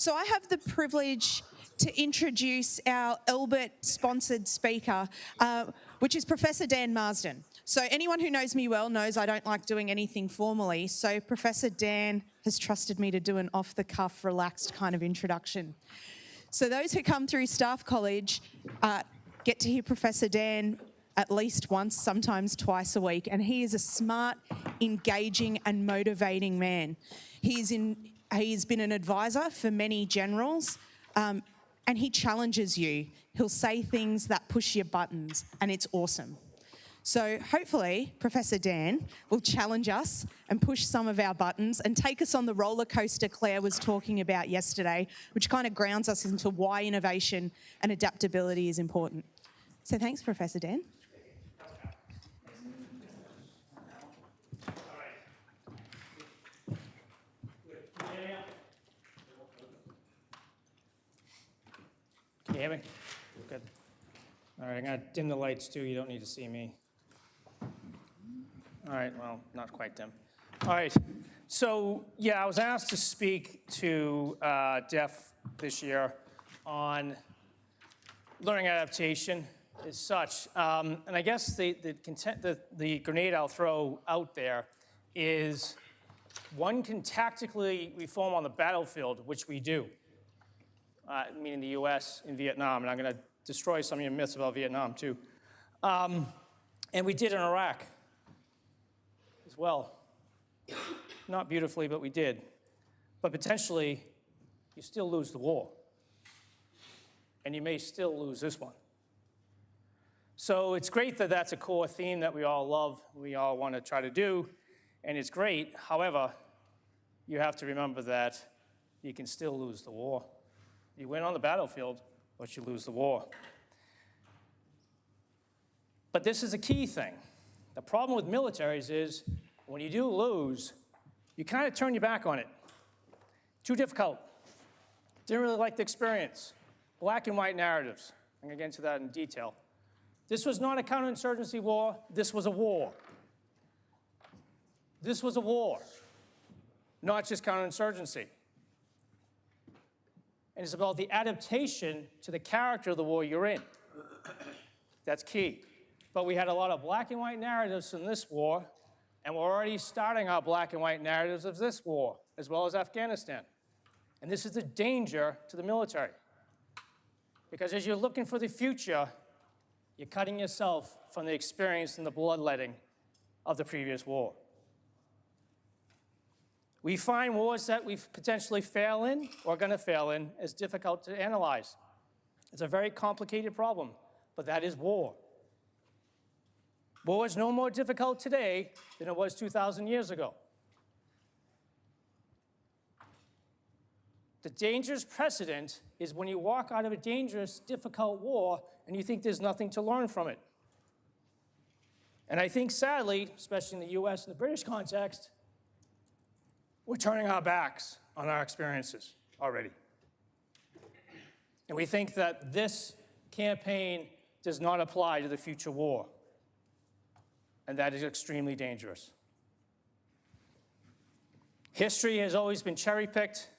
So I have the privilege to introduce our Albert-sponsored speaker, which is Professor Dan Marston. So anyone who knows me well knows I don't like doing anything formally, so Professor Dan has trusted me to do an off-the-cuff, relaxed kind of introduction. So those who come through Staff College get to hear Professor Dan at least once, sometimes twice a week, and he is a smart, engaging and motivating man. He's been an advisor for many generals, and he challenges you. He'll say things that push your buttons, and it's awesome. So hopefully, Professor Dan will challenge us and push some of our buttons and take us on the roller coaster Claire was talking about yesterday, which kind of grounds us into why innovation and adaptability is important. So thanks, Professor Dan. Can you hear me? Good. All right, I'm going to dim the lights too. You don't need to see me. All right, well, not quite dim. All right, so yeah, I was asked to speak to DEF this year on learning adaptation as such. And I guess the grenade I'll throw out there is one can tactically reform on the battlefield, which we do. Meaning the US in Vietnam, and I'm going to destroy some of your myths about Vietnam too. And we did in Iraq as well. Not beautifully, but we did. But potentially, you still lose the war. And you may still lose this one. So it's great that that's a core theme that we all love, we all want to try to do, and it's great. However, you have to remember that you can still lose the war. You win on the battlefield, but you lose the war. But this is a key thing. The problem with militaries is when you do lose, you kind of turn your back on it. Too difficult. Didn't really like the experience. Black and white narratives. I'm going to get into that in detail. This was not a counterinsurgency war. This was a war. This was a war, not just counterinsurgency. And it's about the adaptation to the character of the war you're in. That's key. But we had a lot of black and white narratives in this war, and we're already starting our black and white narratives of this war, as well as Afghanistan. And this is the danger to the military. Because as you're looking for the future, you're cutting yourself from the experience and the bloodletting of the previous war. We find wars that we potentially fail in or are going to fail in as difficult to analyze. It's a very complicated problem, but that is war. War is no more difficult today than it was 2,000 years ago. The dangerous precedent is when you walk out of a dangerous, difficult war and you think there's nothing to learn from it. And I think, sadly, especially in the US and the British context, we're turning our backs on our experiences already. And we think that this campaign does not apply to the future war. And that is extremely dangerous. History has always been cherry-picked.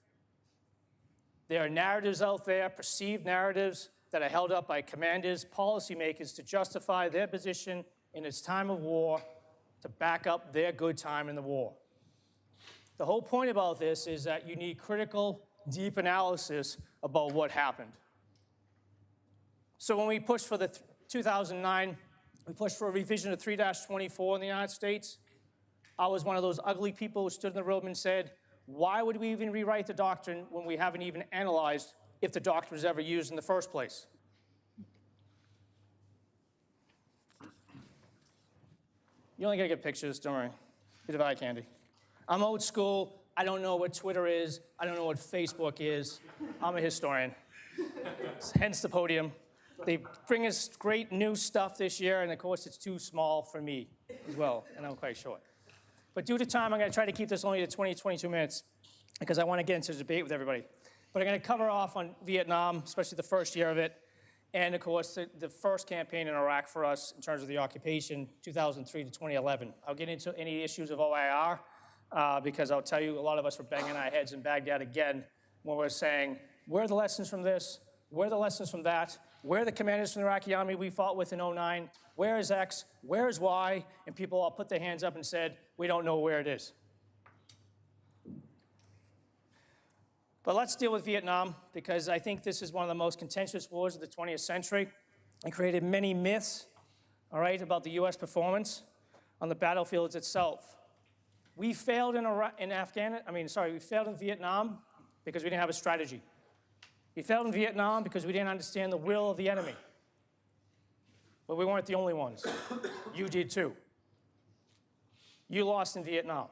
There are narratives out there, perceived narratives, that are held up by commanders, policymakers to justify their position in its time of war, to back up their good time in the war. The whole point about this is that you need critical, deep analysis about what happened. So when we pushed for the 2009, we pushed for a revision of 3-24 in the United States. I was one of those ugly people who stood in the room and said, why would we even rewrite the doctrine when we haven't even analyzed if the doctrine was ever used in the first place? You only gotta get pictures, don't worry. Get the eye candy. I'm old school. I don't know what Twitter is. I don't know what Facebook is. I'm a historian, hence the podium. They bring us great new stuff this year, and of course it's too small for me as well, and I'm quite short. But due to time, I'm gonna try to keep this only to 20, 22 minutes because I wanna get into the debate with everybody. But I'm gonna cover off on Vietnam, especially the first year of it, and of course the first campaign in Iraq for us in terms of the occupation, 2003 to 2011. I'll get into any issues of OIR because I'll tell you a lot of us were banging our heads in Baghdad again when we're saying, where are the lessons from this? Where are the lessons from that? Where are the commanders from the Iraqi army we fought with in '09? Where is X? Where is Y? And people all put their hands up and said, we don't know where it is. But let's deal with Vietnam, because I think this is one of the most contentious wars of the 20th century. It created many myths, all right, about the US performance on the battlefields itself. We failed in we failed in Vietnam because we didn't have a strategy. We failed in Vietnam because we didn't understand the will of the enemy. But we weren't the only ones. You did too. You lost in Vietnam.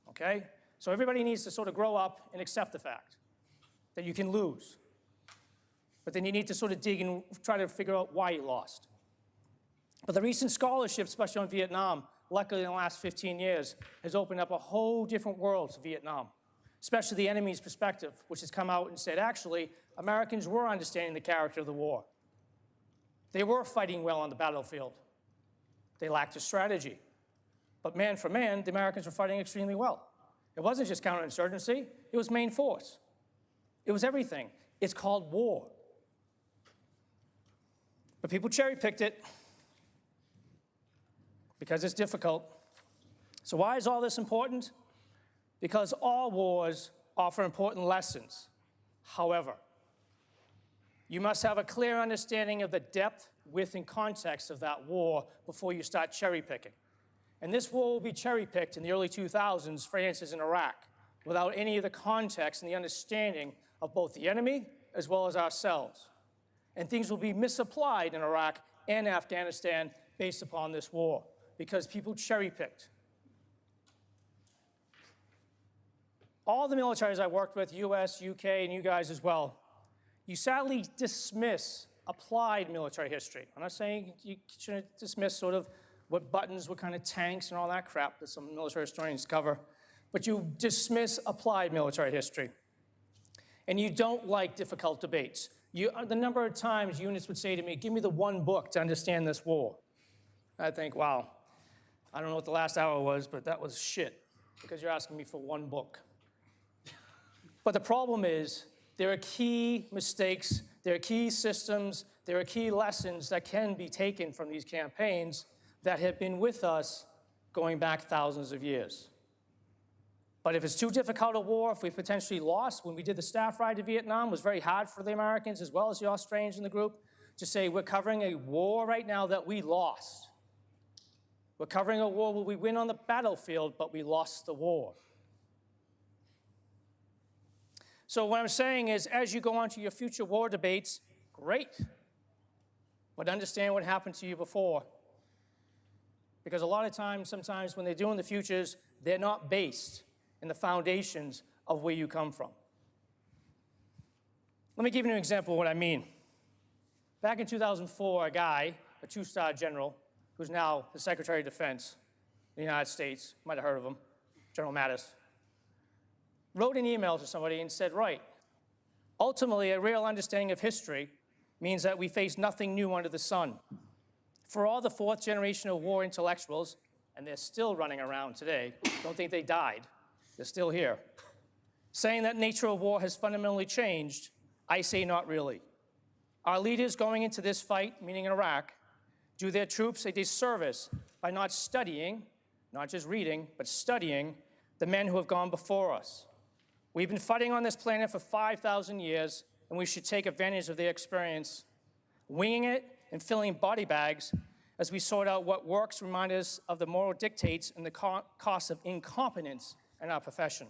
Okay? So everybody needs to sort of grow up and accept the fact that you can lose. But then you need to sort of dig and try to figure out why you lost. But the recent scholarship, especially on Vietnam, luckily in the last 15 years, has opened up a whole different world to Vietnam, especially the enemy's perspective, which has come out and said, actually, Americans were understanding the character of the war. They were fighting well on the battlefield. They lacked a strategy. But man for man, the Americans were fighting extremely well. It wasn't just counterinsurgency, it was main force. It was everything. It's called war. But people cherry-picked it because it's difficult. So why is all this important? Because all wars offer important lessons. However, you must have a clear understanding of the depth, width, and context of that war before you start cherry-picking. And this war will be cherry-picked in the early 2000s, for instance, in Iraq, without any of the context and the understanding of both the enemy as well as ourselves. And things will be misapplied in Iraq and Afghanistan based upon this war, because people cherry-picked. All the militaries I worked with, US, UK, and you guys as well, you sadly dismiss applied military history. I'm not saying you shouldn't dismiss sort of what buttons, what kind of tanks and all that crap that some military historians cover, but you dismiss applied military history. And you don't like difficult debates. The number of times units would say to me, give me the one book to understand this war. I think, wow, I don't know what the last hour was, but that was shit, because you're asking me for one book. But the problem is, there are key mistakes, there are key systems, there are key lessons that can be taken from these campaigns that have been with us going back thousands of years. But if it's too difficult a war, if we potentially lost, when we did the staff ride to Vietnam, it was very hard for the Americans as well as the Australians in the group to say, we're covering a war right now that we lost. We're covering a war where we win on the battlefield, but we lost the war. So what I'm saying is, as you go on to your future war debates, great, but understand what happened to you before. Because a lot of times, sometimes when they're doing the futures, they're not based in the foundations of where you come from. Let me give you an example of what I mean. Back in 2004, a guy, a two-star general, who's now the Secretary of Defense in the United States, you might have heard of him, General Mattis, wrote an email to somebody and said, right, ultimately, a real understanding of history means that we face nothing new under the sun. For all the fourth generation of war intellectuals, and they're still running around today, don't think they died, they're still here, saying that nature of war has fundamentally changed, I say not really. Our leaders going into this fight, meaning in Iraq, do their troops a disservice by not studying, not just reading, but studying the men who have gone before us. We've been fighting on this planet for 5,000 years, and we should take advantage of their experience, winging it and filling body bags as we sort out what works, remind us of the moral dictates and the cost of incompetence in our profession.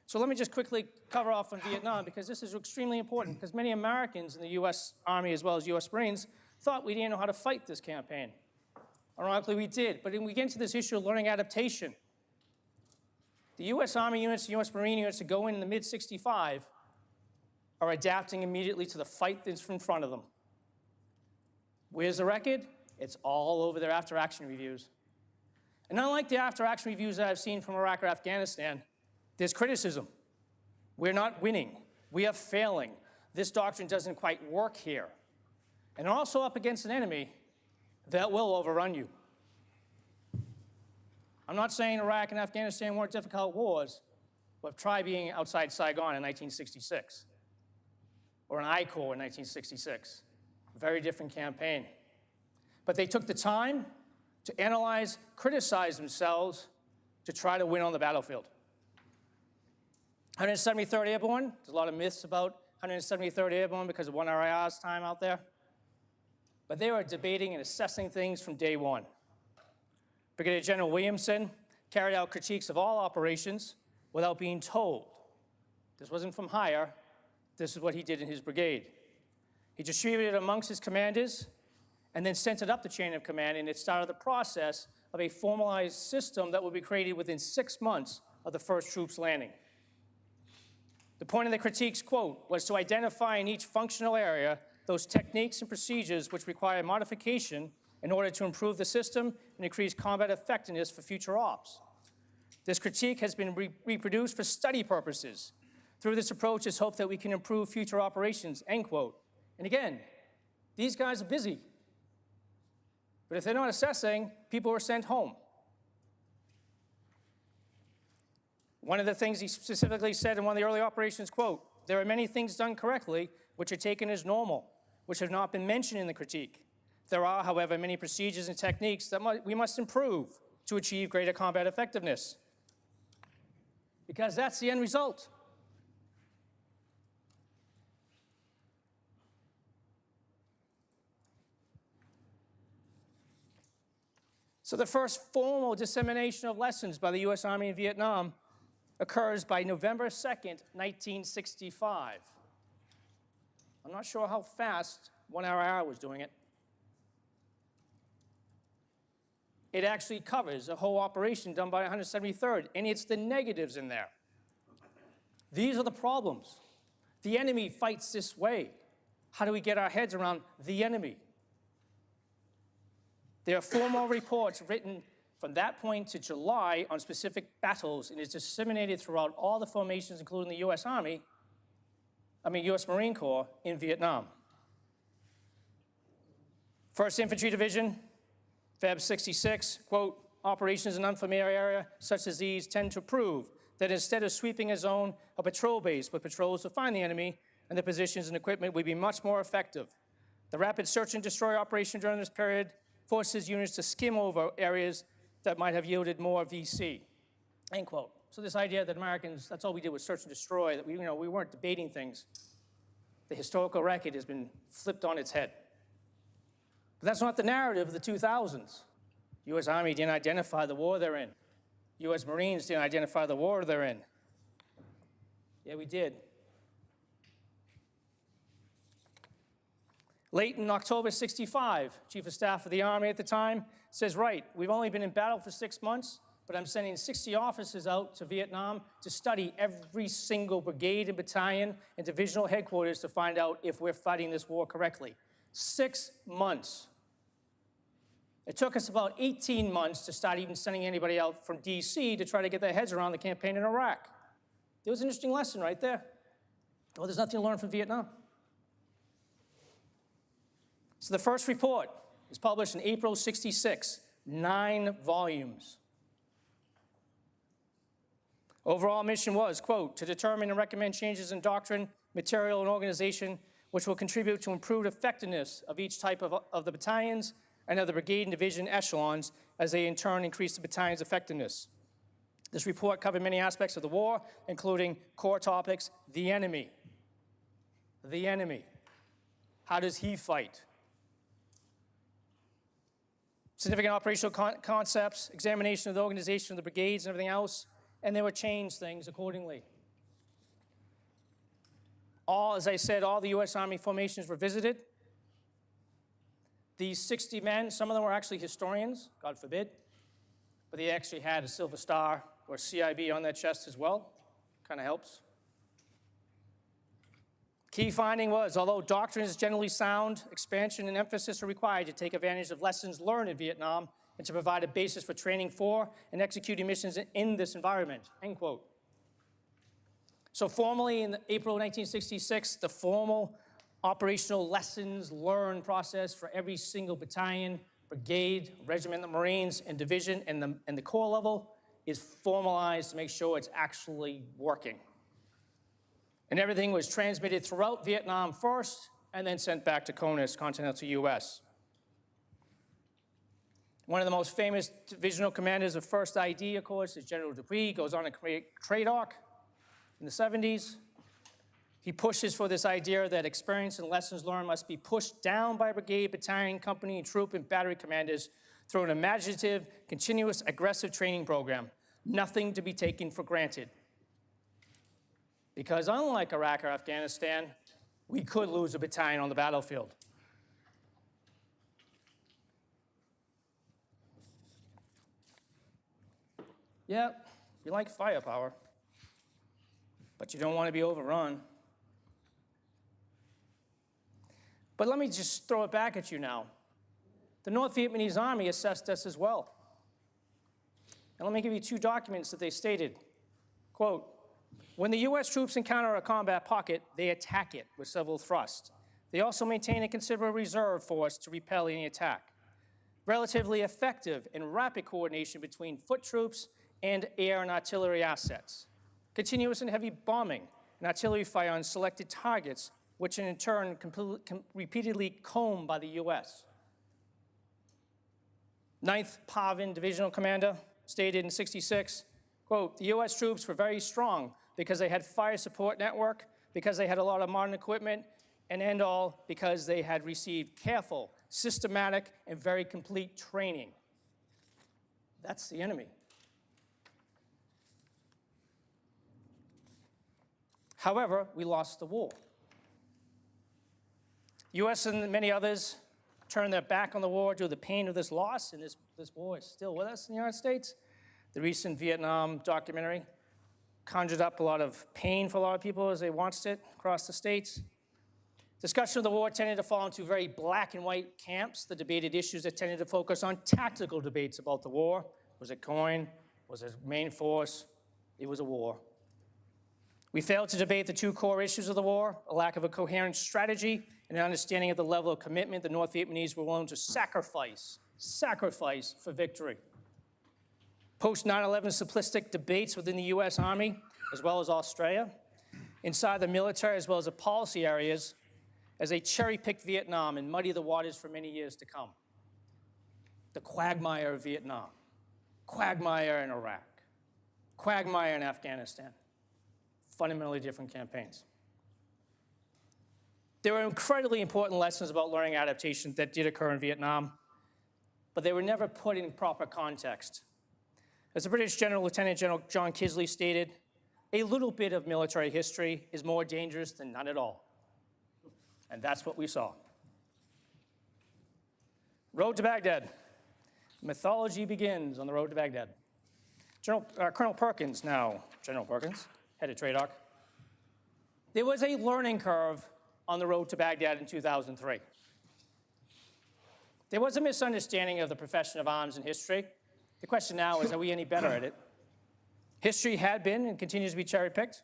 So let me just quickly cover off on Vietnam, because this is extremely important, because many Americans in the US Army as well as US Marines thought we didn't know how to fight this campaign. Ironically, we did, but when we get into this issue of learning adaptation, the US Army units, the US Marine units that go in the mid-65 are adapting immediately to the fight that's in front of them. Where's the record? It's all over their after-action reviews. And unlike the after-action reviews that I've seen from Iraq or Afghanistan, there's criticism. We're not winning. We are failing. This doctrine doesn't quite work here. And also up against an enemy that will overrun you. I'm not saying Iraq and Afghanistan weren't difficult wars, but try being outside Saigon in 1966, or in I Corps in 1966. Very different campaign. But they took the time to analyze, criticize themselves to try to win on the battlefield. 173rd Airborne, there's a lot of myths about 173rd Airborne because of 1RIR's time out there. But they were debating and assessing things from day one. Brigadier General Williamson carried out critiques of all operations without being told. This wasn't from higher. This is what he did in his brigade. He distributed it amongst his commanders and then sent it up the chain of command, and it started the process of a formalized system that would be created within 6 months of the first troops landing. The point of the critiques, quote, was to identify in each functional area those techniques and procedures which require modification in order to improve the system and increase combat effectiveness for future ops. This critique has been reproduced for study purposes. Through this approach, it's hoped that we can improve future operations, end quote. And again, these guys are busy. But if they're not assessing, people are sent home. One of the things he specifically said in one of the early operations, quote, there are many things done correctly which are taken as normal, which have not been mentioned in the critique. There are, however, many procedures and techniques that we must improve to achieve greater combat effectiveness. Because that's the end result. So the first formal dissemination of lessons by the U.S. Army in Vietnam occurs by November 2nd, 1965. I'm not sure how fast 1RIR was doing it. It actually covers a whole operation done by 173rd, and it's the negatives in there. These are the problems. The enemy fights this way. How do we get our heads around the enemy? There are formal reports written from that point to July on specific battles, and is disseminated throughout all the formations, including the U.S. Marine Corps in Vietnam. 1st Infantry Division, Feb 66, quote, operations in unfamiliar area such as these tend to prove that instead of sweeping a zone, a patrol base with patrols to find the enemy and the positions and equipment would be much more effective. The rapid search and destroy operation during this period forces units to skim over areas that might have yielded more VC, end quote. So this idea that Americans, that's all we did was search and destroy, that we weren't debating things. The historical record has been flipped on its head. But that's not the narrative of the 2000s. U.S. Army didn't identify the war they're in. U.S. Marines didn't identify the war they're in. Yeah, we did. Late in October 65, Chief of Staff of the Army at the time says, right, we've only been in battle for 6 months, but I'm sending 60 officers out to Vietnam to study every single brigade and battalion and divisional headquarters to find out if we're fighting this war correctly. 6 months. It took us about 18 months to start even sending anybody out from DC to try to get their heads around the campaign in Iraq. There was an interesting lesson right there. Well, there's nothing to learn from Vietnam. So the first report was published in April '66, 9 volumes. Overall mission was, quote, to determine and recommend changes in doctrine, material, and organization which will contribute to improved effectiveness of each type of the battalions and of the brigade and division echelons as they in turn increase the battalion's effectiveness. This report covered many aspects of the war, including core topics, the enemy. The enemy. How does he fight? Significant operational concepts, examination of the organization of the brigades and everything else, and they would change things accordingly. As I said, all the U.S. Army formations were visited. These 60 men, some of them were actually historians, God forbid, but they actually had a Silver Star or CIB on their chest as well. Kind of helps. Key finding was, although doctrine is generally sound, expansion and emphasis are required to take advantage of lessons learned in Vietnam and to provide a basis for training for and executing missions in this environment, end quote. So formally in April 1966, the formal operational lessons learned process for every single battalion brigade, regiment of the Marines, and division, and the corps level is formalized to make sure it's actually working. And everything was transmitted throughout Vietnam first, and then sent back to CONUS, continental US. One of the most famous divisional commanders of First ID, of course, is General Dupuy. Goes on to create TRADOC in the 70s. He pushes for this idea that experience and lessons learned must be pushed down by brigade, battalion, company, troop, and battery commanders through an imaginative, continuous, aggressive training program. Nothing to be taken for granted. Because unlike Iraq or Afghanistan, we could lose a battalion on the battlefield. Yeah, you like firepower, but you don't want to be overrun. But let me just throw it back at you now. The North Vietnamese Army assessed us as well. And let me give you two documents that they stated. Quote, when the US troops encounter a combat pocket, they attack it with several thrusts. They also maintain a considerable reserve force to repel any attack. Relatively effective and rapid coordination between foot troops and air and artillery assets. Continuous and heavy bombing and artillery fire on selected targets, which in turn repeatedly combed by the US. 9th Pavan Divisional Commander stated in '66, quote, the US troops were very strong because they had fire support network, because they had a lot of modern equipment, and all because they had received careful, systematic, and very complete training. That's the enemy. However, we lost the war. US and many others turned their back on the war due to the pain of this loss, and this war is still with us in the United States. The recent Vietnam documentary conjured up a lot of pain for a lot of people as they watched it across the states. Discussion of the war tended to fall into very black and white camps. The debated issues that tended to focus on tactical debates about the war. Was it coin? Was it main force? It was a war. We failed to debate the two core issues of the war, a lack of a coherent strategy and an understanding of the level of commitment the North Vietnamese were willing to sacrifice for victory. Post 9/11 simplistic debates within the US Army, as well as Australia, inside the military as well as the policy areas, as they cherry-picked Vietnam and muddy the waters for many years to come. The quagmire of Vietnam, quagmire in Iraq, quagmire in Afghanistan. Fundamentally different campaigns. There were incredibly important lessons about learning adaptation that did occur in Vietnam, but they were never put in proper context. As the British General Lieutenant General John Kisley stated, a little bit of military history is more dangerous than none at all. And that's what we saw. Road to Baghdad. Mythology begins on the road to Baghdad. Colonel Perkins, now General Perkins, head of TRADOC. There was a learning curve on the road to Baghdad in 2003. There was a misunderstanding of the profession of arms in history. The question now is, are we any better at it? History had been and continues to be cherry-picked.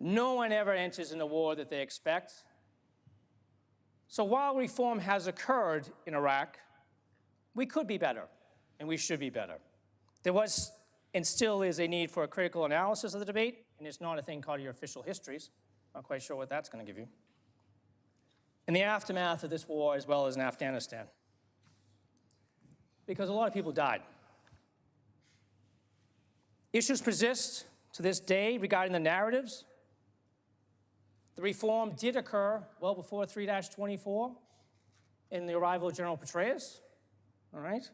No one ever enters in a war that they expect. So while reform has occurred in Iraq, we could be better, and we should be better. There was and still is a need for a critical analysis of the debate, and it's not a thing called your official histories. Not quite sure what that's going to give you. In the aftermath of this war, as well as in Afghanistan, because a lot of people died. Issues persist to this day regarding the narratives. The reform did occur well before 3-24 in the arrival of General Petraeus, all right?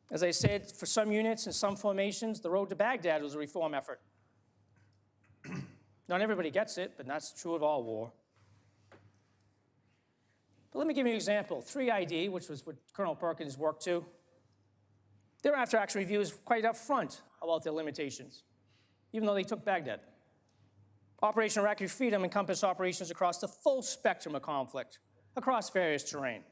As I said, for some units and some formations, the road to Baghdad was a reform effort. Not everybody gets it, but that's true of all war. But let me give you an example. 3ID, which was what Colonel Perkins worked to, their after-action review is quite upfront about their limitations, even though they took Baghdad. Operation Iraqi Freedom encompassed operations across the full spectrum of conflict, across various terrain.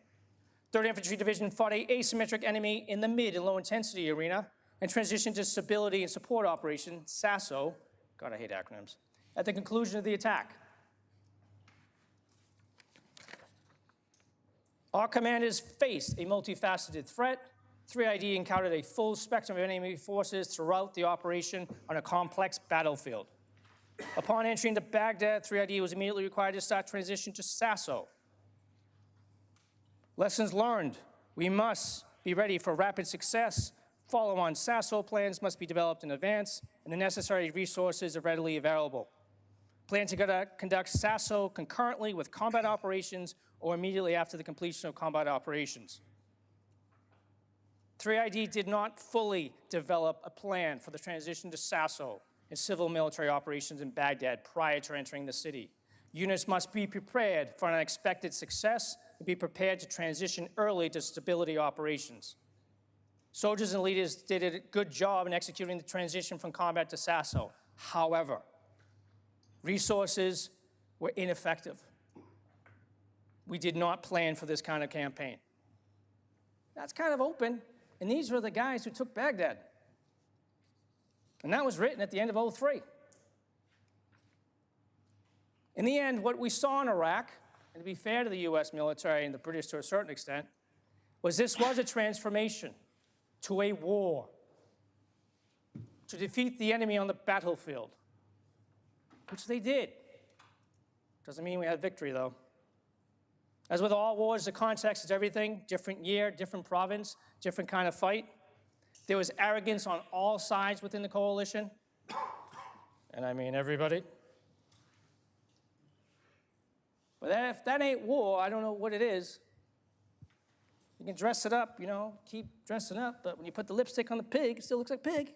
3rd Infantry Division fought an asymmetric enemy in the mid and low intensity arena and transitioned to Stability and Support Operation, SASO, God, I hate acronyms, at the conclusion of the attack. Our commanders faced a multifaceted threat. 3ID encountered a full spectrum of enemy forces throughout the operation on a complex battlefield. Upon entering to Baghdad, 3ID was immediately required to start transition to SASO. Lessons learned: we must be ready for rapid success. Follow-on SASO plans must be developed in advance, and the necessary resources are readily available. Plan to conduct SASO concurrently with combat operations or immediately after the completion of combat operations. 3ID did not fully develop a plan for the transition to SASO and civil military operations in Baghdad prior to entering the city. Units must be prepared for unexpected success and be prepared to transition early to stability operations. Soldiers and leaders did a good job in executing the transition from combat to SASO. However, resources were ineffective. We did not plan for this kind of campaign. That's kind of open, and these were the guys who took Baghdad. And that was written at the end of '03. In the end, what we saw in Iraq, and to be fair to the US military and the British to a certain extent, was this was a transformation to a war, to defeat the enemy on the battlefield, which they did. Doesn't mean we had victory, though. As with all wars, the context is everything. Different year, different province, different kind of fight. There was arrogance on all sides within the coalition, and I mean everybody. But if that ain't war, I don't know what it is. You can dress it up, you know, keep dressing up, but when you put the lipstick on the pig, it still looks like pig.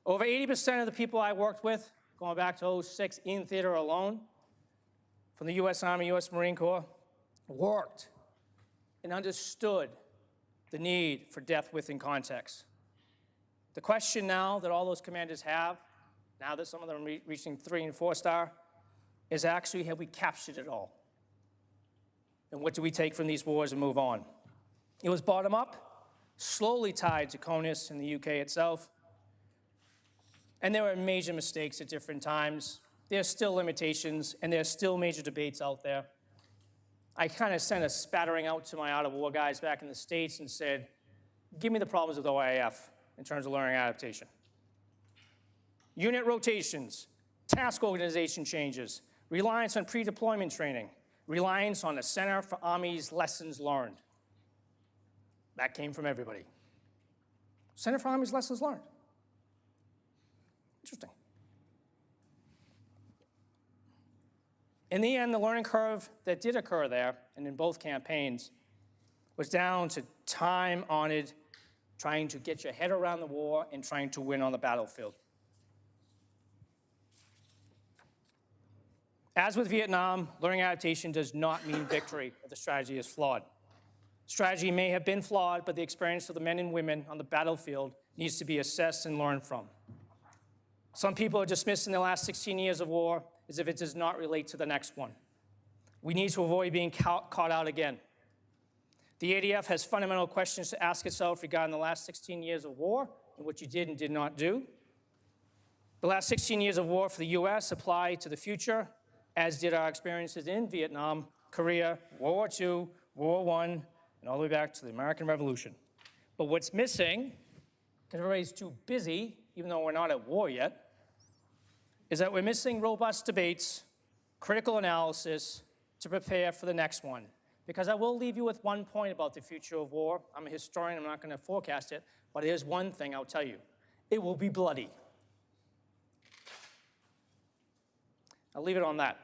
Over 80% of the people I worked with, going back to '06 in theater alone, from the US Army, US Marine Corps, worked and understood the need for depth within context. The question now that all those commanders have, now that some of them are reaching 3- and 4-star, is actually, have we captured it all? And what do we take from these wars and move on? It was bottom up, slowly tied to CONUS in the UK itself. And there were major mistakes at different times. There's still limitations, and there's still major debates out there. I kind of sent a spattering out to my out-of-war guys back in the States and said, give me the problems with OIF in terms of learning adaptation. Unit rotations, task organization changes, reliance on pre-deployment training, reliance on the Center for Army's Lessons Learned. That came from everybody. Center for Army's Lessons Learned. Interesting. In the end, the learning curve that did occur there, and in both campaigns, was down to time-honored trying to get your head around the war and trying to win on the battlefield. As with Vietnam, learning adaptation does not mean victory if the strategy is flawed. Strategy may have been flawed, but the experience of the men and women on the battlefield needs to be assessed and learned from. Some people are dismissing the last 16 years of war as if it does not relate to the next one. We need to avoid being caught out again. The ADF has fundamental questions to ask itself regarding the last 16 years of war and what you did and did not do. The last 16 years of war for the US apply to the future, as did our experiences in Vietnam, Korea, World War II, World War I, and all the way back to the American Revolution. But what's missing, because everybody's too busy, even though we're not at war yet, is that we're missing robust debates, critical analysis to prepare for the next one. Because I will leave you with one point about the future of war. I'm a historian, I'm not going to forecast it, but here's one thing I'll tell you. It will be bloody. I'll leave it on that.